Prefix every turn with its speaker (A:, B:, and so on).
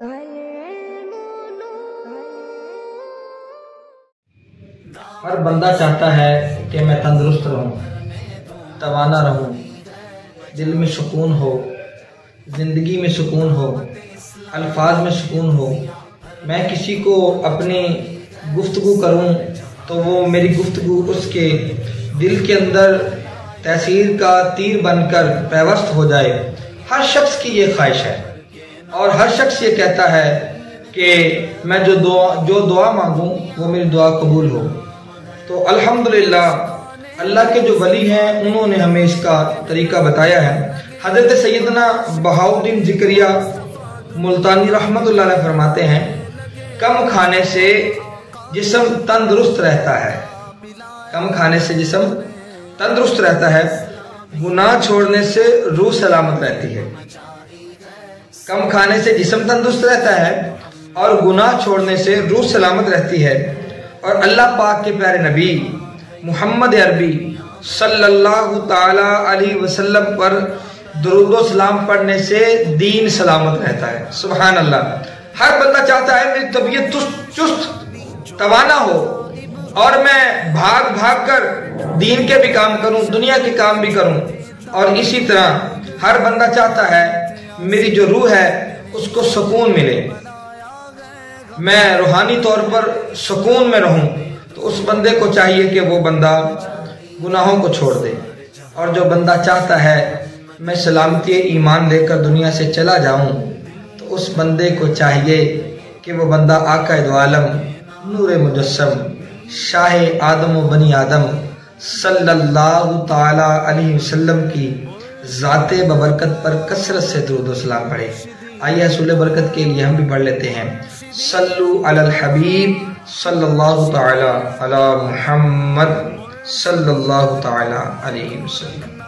A: ہر بندہ چاہتا ہے کہ میں تندرست رہوں، توانا رہوں، دل میں سکون ہو، زندگی میں سکون ہو، الفاظ میں سکون ہو۔ میں کسی کو اپنی گفتگو کروں تو وہ میری گفتگو اس کے دل کے اندر تاثیر کا تیر بن کر پیوست ہو جائے۔ ہر شخص کی یہ خواہش ہے اور ہر شخص یہ کہتا ہے کہ میں جو دعا مانگوں وہ میری دعا قبول ہو۔ تو الحمدللہ اللہ کے جو ولی ہیں انہوں نے ہمیں اس کا طریقہ بتایا ہے۔ حضرت سیدنا بہاؤالدین زکریا ملتانی رحمت اللہ علیہ فرماتے ہیں، کم کھانے سے جسم تندرست رہتا ہے، کم کھانے سے جسم تندرست رہتا ہے، گناہ چھوڑنے سے روح سلامت رہتی ہے۔ کم کھانے سے جسم تندرست رہتا ہے اور گناہ چھوڑنے سے روح سلامت رہتی ہے۔ اور اللہ پاک کے پیارے نبی محمد عربی صلی اللہ تعالی علیہ وسلم پر درود و سلام پڑھنے سے دین سلامت رہتا ہے۔ سبحان اللہ۔ ہر بندہ چاہتا ہے میری طبیعت چست توانا ہو اور میں بھاگ بھاگ کر دین کے بھی کام کروں، دنیا کے کام بھی کروں۔ اور اسی طرح ہر بندہ چاہتا ہے میری جو روح ہے اس کو سکون ملے، میں روحانی طور پر سکون میں رہوں۔ تو اس بندے کو چاہیے کہ وہ بندہ گناہوں کو چھوڑ دے، اور جو بندہ چاہتا ہے میں سلامتی ایمان لے کر دنیا سے چلا جاؤں تو اس بندے کو چاہیے کہ وہ بندہ آقا دو عالم نور مجسم شاہ آدم و بنی آدم صلی اللہ تعالی علیہ وسلم کی ذات ببرکت پر کثرت سے درود و سلام پڑھے۔ آئیے حصول برکت کے لیے ہم بھی پڑھ لیتے ہیں، صلو علی الحبیب صلی اللہ تعالی علی محمد صلی اللہ تعالی علیہ وسلم۔